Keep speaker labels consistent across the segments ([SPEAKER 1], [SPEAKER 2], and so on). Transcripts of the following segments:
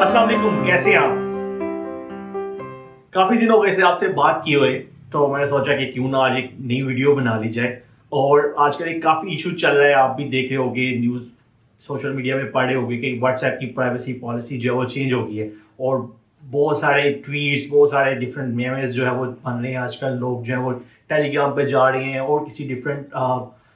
[SPEAKER 1] अस्सलाम वालेकुम, कैसे हैं आप? काफी दिन हो गए से आपसे बात किए हुए, तो मैंने सोचा कि क्यों ना आज एक नई वीडियो बना ली जाए। और आजकल एक काफी इशू चल रहा है, आप भी देख रहे होंगे, न्यूज सोशल मीडिया में पढ़े होंगे कि व्हाट्सएप की प्राइवेसी पॉलिसी जो है वो चेंज हो गई है। और बहुत सारे ट्वीट्स, बहुत सारे डिफरेंट मेमेस जो है वो बन रहे हैं। आजकल लोग जो है वो टेलीग्राम पे जा रहे हैं और किसी डिफरेंट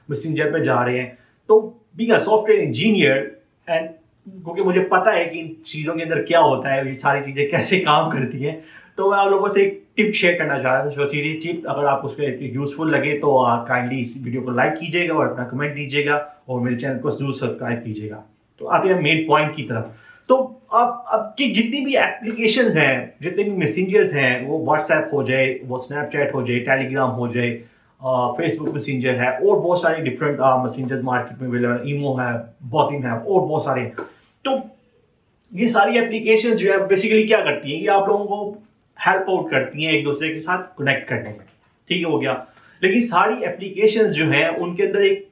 [SPEAKER 1] मैसेंजर पे जा रहे हैं। तो being a software engineer, and क्योंकि मुझे पता है कि इन चीज़ों के अंदर क्या होता है, ये सारी चीज़ें कैसे काम करती हैं, तो मैं आप लोगों से एक टिप शेयर करना चाह रहा था, छोटी सी टिप। अगर आपको उसके यूजफुल लगे तो काइंडली इस वीडियो को लाइक कीजिएगा और अपना कमेंट दीजिएगा और मेरे चैनल को जरूर सब्सक्राइब कीजिएगा। तो आते हैं मेन पॉइंट की तरफ। तो अब की जितनी भी एप्लीकेशंस हैं, जितने भी मैसेंजर्स हैं, वो व्हाट्सएप हो जाए, वो स्नैपचैट हो जाए, टेलीग्राम हो जाए, फेसबुक मैसेंजर है और बहुत सारे डिफरेंट मैसेंजर्स मार्केट में अवेलेबल है, ईमो है, बॉथिंग है और बहुत सारे हैं। तो ये सारी एप्लीकेशन जो है बेसिकली क्या करती हैं, ये आप लोगों को हेल्प आउट करती हैं एक दूसरे के साथ कनेक्ट करने में। ठीक है, हो गया। लेकिन सारी एप्लीकेशंस जो हैं उनके अंदर एक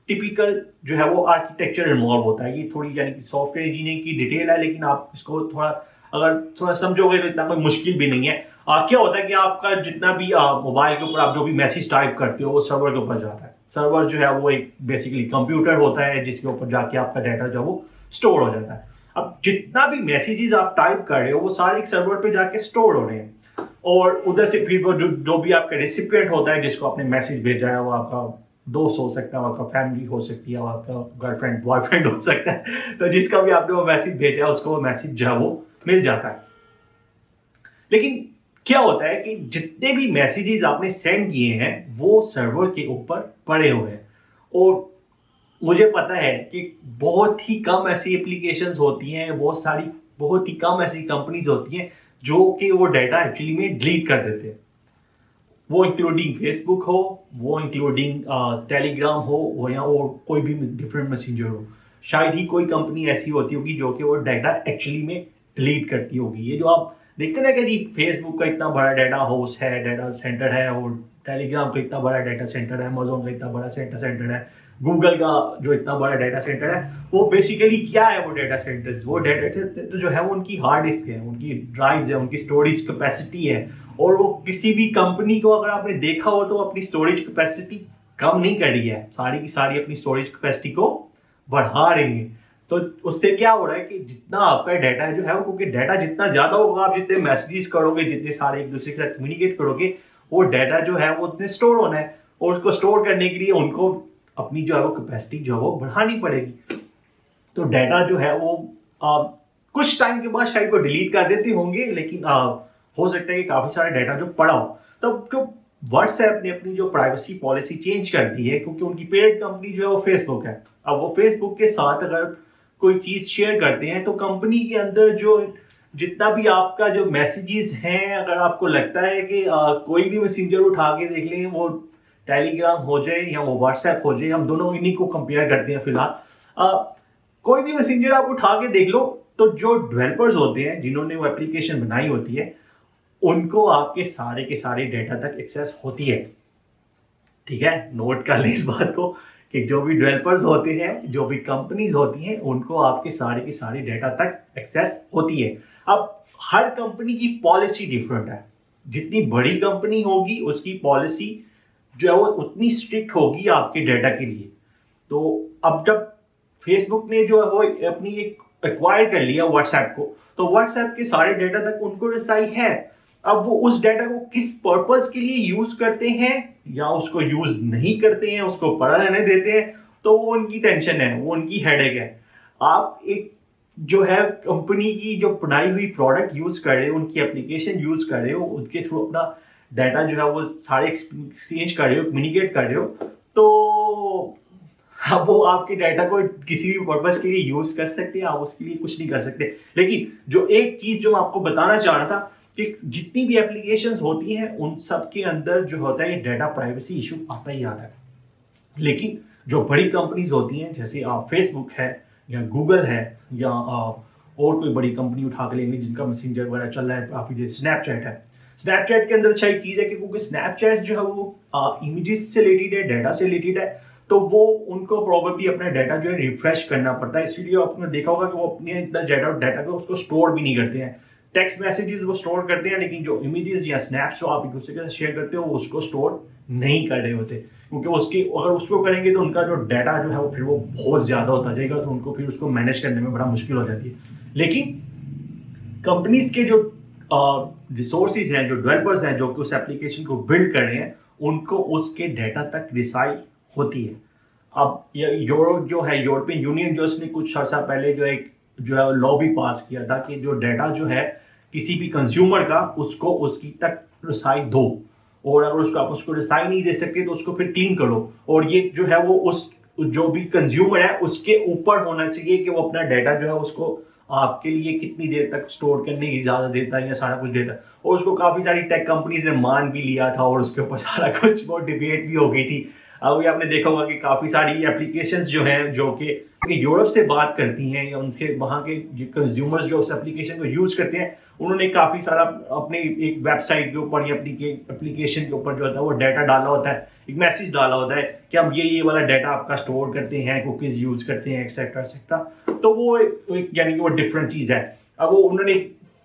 [SPEAKER 1] टिपिकल जो है वो आर्किटेक्चर इन्वॉल्व होता है। ये थोड़ी यानी कि सॉफ्टवेयर इंजीनियरिंग की डिटेल है, लेकिन आप इसको थोड़ा अगर थोड़ा समझोगे तो इतना कोई मुश्किल भी नहीं है। क्या होता है कि आपका जितना भी मोबाइल के ऊपर आप जो भी मैसेज टाइप करते हो वो सर्वर के ऊपर जाता है। सर्वर जो है वो एक बेसिकली कंप्यूटर होता है जिसके ऊपर जाके आपका डाटा जो है वो स्टोर हो जाता है। अब जितना भी मैसेजेस आप टाइप कर रहे हो वो सारे एक सर्वर पे जाके स्टोर हो रहे हैं, और उधर से फिर वो जो भी आपका रिसिपिएंट होता है जिसको आपने मैसेज भेजा है, वो आपका दोस्त हो सकता है, आपका फैमिली हो सकती है, आपका गर्लफ्रेंड बॉयफ्रेंड हो सकता है, तो जिसका भी आपने वो मैसेज भेजा है उसको वो मैसेज जो है वो मिल जाता है। लेकिन क्या होता है कि जितने भी मैसेजेस आपने सेंड किए हैं वो सर्वर के ऊपर पड़े हुए हैं, और मुझे पता है कि बहुत ही कम ऐसी एप्लीकेशंस होती हैं, बहुत ही कम ऐसी कंपनीज होती हैं जो कि वो डाटा एक्चुअली में डिलीट कर देते हैं। वो इंक्लूडिंग फेसबुक हो, वो इंक्लूडिंग टेलीग्राम हो, वो या और कोई भी डिफरेंट मैसेंजर हो। शायद ही कोई कंपनी ऐसी होती होगी जो कि वो डाटा एक्चुअली में डिलीट करती होगी। ये जो आप देखते ना कि जी फेसबुक का इतना बड़ा डाटा हाउस है, डाटा सेंटर है, और टेलीग्राम का इतना बड़ा डाटा सेंटर है, अमेजोन का इतना बड़ा सेंटर है, गूगल का जो इतना बड़ा डाटा सेंटर है, वो बेसिकली क्या है? वो डाटा सेंटर्स, वो डाटा सेंटर जो है वो उनकी हार्ड डिस्क है, उनकी ड्राइव है, उनकी स्टोरेज कैपेसिटी है। और वो किसी भी कंपनी को अगर आपने देखा हो तो अपनी स्टोरेज कैपेसिटी कम नहीं कर रही है, सारी की सारी अपनी स्टोरेज कैपेसिटी को बढ़ा रही है। तो उससे क्या हो रहा है कि जितना आपका डाटा जो है वो, क्योंकि डाटा जितना ज्यादा होगा, आप जितने मैसेजेस करोगे, जितने सारे एक दूसरे के साथ कम्युनिकेट करोगे, वो डाटा जो है वो उतने स्टोर होना है, और उसको स्टोर करने के लिए उनको अपनी जो है वो कैपेसिटी जो है वो बढ़ानी पड़ेगी। तो डाटा जो है वो कुछ टाइम के बाद शायद वो डिलीट कर देते होंगे, लेकिन हो सकता है कि काफी सारा डाटा जो पड़ा हो। तब तो व्हाट्सएप ने अपनी जो प्राइवेसी पॉलिसी चेंज कर दी है, क्योंकि उनकी पेरेंट कंपनी जो है वो फेसबुक है। अब वो फेसबुक के साथ अगर कोई चीज शेयर करते हैं तो कंपनी के अंदर जो जितना भी आपका जो मैसेजेस हैं, अगर आपको लगता है कि कोई भी मैसेंजर उठा के देख लें, वो टेलीग्राम हो जाए या वो व्हाट्सएप हो जाए, हम दोनों इन्हीं को कंपेयर करते हैं फिलहाल। कोई भी मैसेंजर आप उठा के देख लो, तो जो डेवलपर्स होते हैं जिन्होंने वो एप्लीकेशन बनाई होती है, उनको आपके सारे के सारे डेटा तक एक्सेस होती है। ठीक है, नोट कर लें इस बात को कि जो भी डेवलपर्स होते हैं, जो भी कंपनीज होती हैं, उनको आपके सारे के सारे डेटा तक एक्सेस होती है। अब हर कंपनी की पॉलिसी डिफरेंट है। जितनी बड़ी कंपनी होगी उसकी पॉलिसी जो है वो उतनी स्ट्रिक्ट होगी आपके डेटा के लिए। तो अब जब फेसबुक ने जो है वो अपनी एक एक्वायर कर लिया व्हाट्सएप को, तो व्हाट्सएप के सारे डेटा तक उनको रसाई है। अब वो उस डेटा को किस पर्पस के लिए यूज करते हैं या उसको यूज नहीं करते हैं, उसको पड़ा रहने देते हैं, तो वो उनकी टेंशन है, वो उनकी हेडेक है। आप एक जो है कंपनी की जो बनाई हुई प्रोडक्ट यूज कर रहे हो, उनकी एप्लीकेशन यूज कर रहे हो, उनके थ्रू अपना डाटा जो है वो सारे एक्सचेंज कर रहे हो, कम्युनिकेट कर रहे हो, तो अब वो आपके डाटा को किसी भी पर्पस के लिए यूज कर सकते हैं, आप उसके लिए कुछ नहीं कर सकते। लेकिन जो एक चीज जो मैं आपको बताना चाह रहा था कि जितनी भी एप्लीकेशंस होती हैं उन सब के अंदर जो होता है ये डाटा प्राइवेसी इशू आता ही आता है। लेकिन जो बड़ी कंपनीज होती हैं, जैसे फेसबुक है या गूगल है या और कोई बड़ी कंपनी उठा के लेंगे जिनका मैसेंजर वगैरह चल रहा है काफी, जैसे स्नैपचैट है। स्नैपचैट के अंदर अच्छा एक चीज है कि क्योंकि स्नैपचैट जो है वो इमेजेस से रिलेटेड है, डाटा से रिलेटेड है, तो वो उनको प्रॉब्लली अपना डाटा जो है रिफ्रेश करना पड़ता है। इसलिए आपने देखा होगा कि वो अपने इतना डाटा को उसको स्टोर भी नहीं करते हैं। टेक्स्ट मैसेजेस वो स्टोर करते हैं, लेकिन जो इमेजेस या स्नैप्स जो आप एक दूसरे के साथ शेयर करते हो उसको स्टोर नहीं कर रहे होते, क्योंकि उसकी अगर उसको करेंगे तो उनका जो डाटा जो है वो फिर वो बहुत ज़्यादा होता जाएगा, तो उनको फिर उसको मैनेज करने में बड़ा मुश्किल हो जाती है। लेकिन कंपनीज के जो रिसोर्सेज हैं, जो डेवलपर्स हैं, जो कि उस एप्लीकेशन को बिल्ड कर रहे हैं, उनको उसके डाटा तक रिसाई होती है। अब यूरोप जो है, यूरोपियन यूनियन जो उसने कुछ अर्सा पहले जो है लॉ भी पास किया था कि जो डाटा जो है किसी भी कंज्यूमर का, उसको उसकी तक रिसाई दो, और अगर उसको आप उसको रिसाई नहीं दे सकते तो उसको फिर क्लीन करो। और ये जो है वो उस जो भी कंज्यूमर है उसके ऊपर होना चाहिए कि वो अपना डाटा जो है उसको आपके लिए कितनी देर तक स्टोर करने की इजाजत देता है या सारा कुछ देता है। और उसको काफी सारी टेक कंपनीज ने मान भी लिया था और उसके ऊपर सारा कुछ बहुत डिबेट भी हो गई थी। अभी आपने देखा होगा कि काफी सारी एप्लीकेशंस जो हैं जो कि यूरोप से बात करती हैं, या उनके वहाँ के कंज्यूमर्स जो उस एप्लीकेशन को यूज करते हैं, उन्होंने काफी सारा अपने एक वेबसाइट के ऊपर या एप्लीकेशन के ऊपर जो होता है वो डाटा डाला होता है, एक मैसेज डाला होता है कि हम ये वाला डाटा आपका स्टोर करते हैं, कुकीज यूज करते हैं, एक्सेट्रा एक्सेट्रा। तो वो यानी कि वो डिफरेंट चीज है। अब वो उन्होंने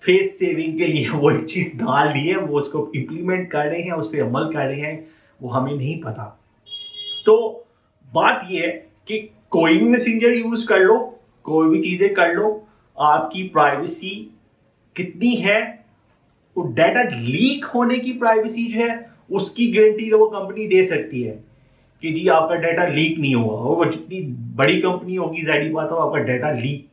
[SPEAKER 1] फेस सेविंग के लिए वो एक चीज डाल दी है, वो उसको इम्प्लीमेंट कर रहे हैं, उस पर अमल कर रहे हैं, वो हमें नहीं पता। तो बात ये है कि कोई भी मैसेंजर यूज कर लो, कोई भी चीजें कर लो, आपकी प्राइवेसी कितनी है, वो डाटा लीक होने की प्राइवेसी जो है उसकी गारंटी तो वो कंपनी दे सकती है कि जी आपका डाटा लीक नहीं होगा। और वो जितनी बड़ी कंपनी होगी, जाहिर बात हो, आपका डाटा लीक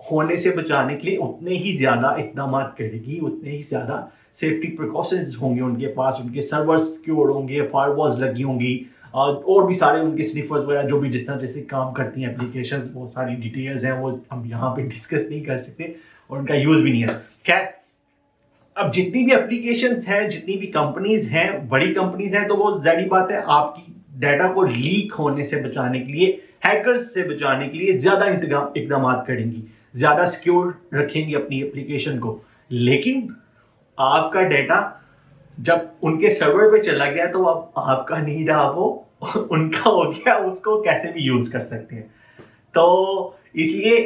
[SPEAKER 1] होने से बचाने के लिए उतने ही ज्यादा इकदाम करेगी, उतने ही ज्यादा सेफ्टी प्रिकॉशंस होंगे उनके पास, उनके सर्वर्स सिक्योर होंगे, फायरवॉल्स लगी होंगी, और भी सारे उनके स्निफर्स वगैरह जो भी जिस तरह जैसे काम करती हैं एप्लीकेशंस, बहुत सारी डिटेल्स हैं वो हम यहाँ पे डिस्कस नहीं कर सकते और उनका यूज भी नहीं है। खैर, अब जितनी भी एप्लीकेशंस हैं, जितनी भी कंपनीज हैं, बड़ी कंपनीज हैं, तो वो जाहिर बात है आपकी डाटा को लीक होने से बचाने के लिए, हैकर्स से बचाने के लिए ज्यादा इकदाम करेंगी, ज्यादा सिक्योर रखेंगी अपनी एप्लीकेशन को। लेकिन आपका डाटा जब उनके सर्वर पे चला गया तो अब आपका नहीं रहा, वो उनका हो गया, उसको कैसे भी यूज कर सकते हैं। तो इसलिए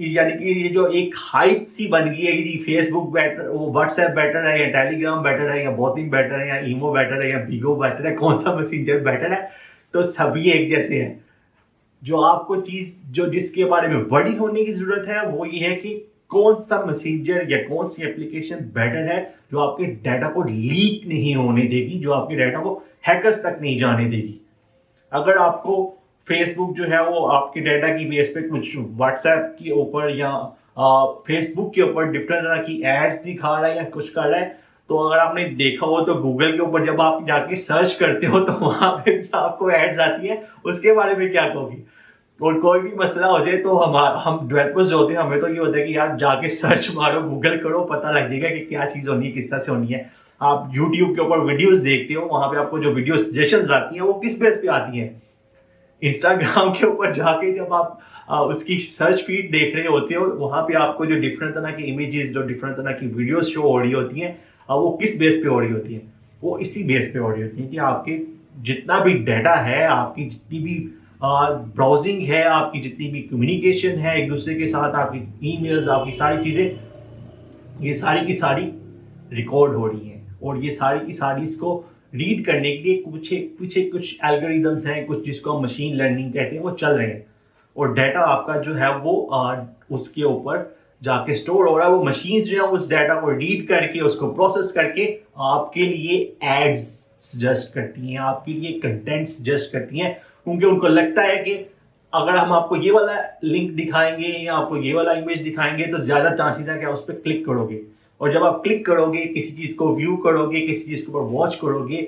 [SPEAKER 1] यानी कि ये जो एक हाइप सी बन गई है कि फेसबुक बेटर, वो व्हाट्सएप बेटर है या टेलीग्राम बेटर है या बोटिंग बेटर है या ईमो बेटर है या बिगो बेटर है, कौन सा मैसेंजर बेटर है, तो सभी एक जैसे हैं। जो आपको चीज जो जिसके बारे में वरी होने की जरूरत है वो ये है कि कौन सा मैसेंजर या कौन सी एप्लीकेशन बेटर है जो आपके डाटा को लीक नहीं होने देगी, जो आपके डाटा को हैकर्स तक नहीं जाने देगी। अगर आपको फेसबुक जो है वो आपके डाटा की बेस पे कुछ व्हाट्सएप के ऊपर या फेसबुक के ऊपर डिफरेंट तरह की एड्स दिखा रहा है या कुछ कर रहा है, तो अगर आपने देखा हो तो गूगल के ऊपर जब आप जाके सर्च करते हो तो वहां पे भी आपको एड्स आती है, उसके बारे में क्या कहोगे? और कोई भी मसला हो जाए तो हम डेवलपर्स जो होते हैं, हमें तो ये होता है कि यार जाके सर्च मारो, गूगल करो, पता लग जाएगा कि क्या चीज़ होनी है, किस तरह से होनी है। आप यूट्यूब के ऊपर वीडियोस देखते हो, वहां पे आपको जो वीडियो सजेशंस आती हैं वो किस बेस पे आती हैं? इंस्टाग्राम के ऊपर जाके जब आप उसकी सर्च फीड देख रहे होते हो, वहां पे आपको जो डिफरेंट तरह की इमेजेस, जो डिफरेंट तरह की वीडियोस शो हो रही होती हैं, वो किस बेस पे हो रही होती है? वो इसी बेस पे हो रही होती है कि आपके जितना भी डाटा है, आपकी जितनी भी ब्राउजिंग है, आपकी जितनी भी कम्युनिकेशन है एक दूसरे के साथ, आपकी ईमेल्स, आपकी सारी चीजें, ये सारी की सारी रिकॉर्ड हो रही हैं। और ये सारी की सारी इसको रीड करने के लिए पीछे कुछ एल्गोरिदम्स हैं, कुछ जिसको हम मशीन लर्निंग कहते हैं, वो चल रहे हैं। और डाटा आपका जो है वो उसके ऊपर जाके स्टोर हो रहा है। वो मशीन्स जो है उस डाटा को रीड करके, उसको प्रोसेस करके आपके लिए एड्स सजेस्ट करती हैं, आपके लिए कंटेंट सजेस्ट करती हैं, क्योंकि उनको लगता है कि अगर हम आपको ये वाला लिंक दिखाएंगे या आपको ये वाला इमेज दिखाएंगे तो ज्यादा चांसेस है कि आप उस पर क्लिक करोगे। और जब आप क्लिक करोगे, किसी चीज को व्यू करोगे, किसी चीज के ऊपर वॉच करोगे,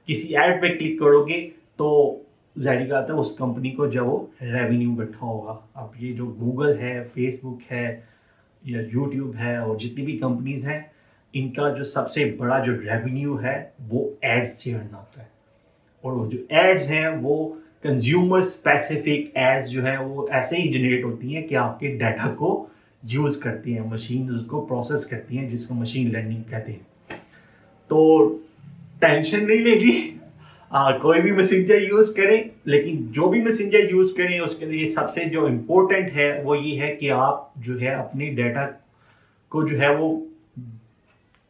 [SPEAKER 1] किसी ऐड पे क्लिक करोगे, तो जाहिर बात है उस कंपनी को जब वो रेवेन्यू इकट्ठा होगा। अब ये जो गूगल है, फेसबुक है या यूट्यूब है और जितनी भी कंपनीज हैं, इनका जो सबसे बड़ा जो रेवेन्यू है वो एड्स से अर्न होता है। और वो जो एड्स हैं वो कंज्यूमर स्पेसिफिक एड्स जो है वो ऐसे ही जनरेट होती हैं कि आपके डाटा को यूज करती हैं, मशीन उसको प्रोसेस करती हैं, जिसको मशीन लर्निंग कहते हैं। तो टेंशन नहीं लेगी, कोई भी मैसेंजर यूज़ करें, लेकिन जो भी मैसेंजर यूज़ करें उसके लिए सबसे जो इम्पोर्टेंट है वो ये है कि आप जो है अपनी डाटा को जो है वो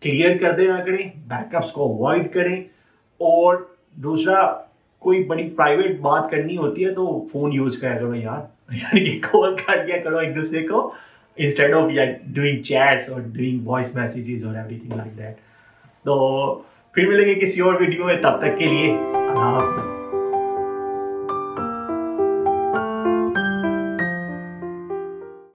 [SPEAKER 1] क्लियर कर देना करें, बैकअप्स को अवॉइड करें। और दूसरा, कोई बड़ी प्राइवेट बात करनी होती है तो फ़ोन यूज़ करा करो यार, यानी कि कॉल कर दिया करो एक दूसरे को, इंस्टेड ऑफ डूइंग चैट्स और डूइंग वॉइस मैसेजेस और एवरीथिंग लाइक दैट। तो फिर मिलेंगे किसी और वीडियो में, तब तक के लिए अल्लाह हाफ़िज़।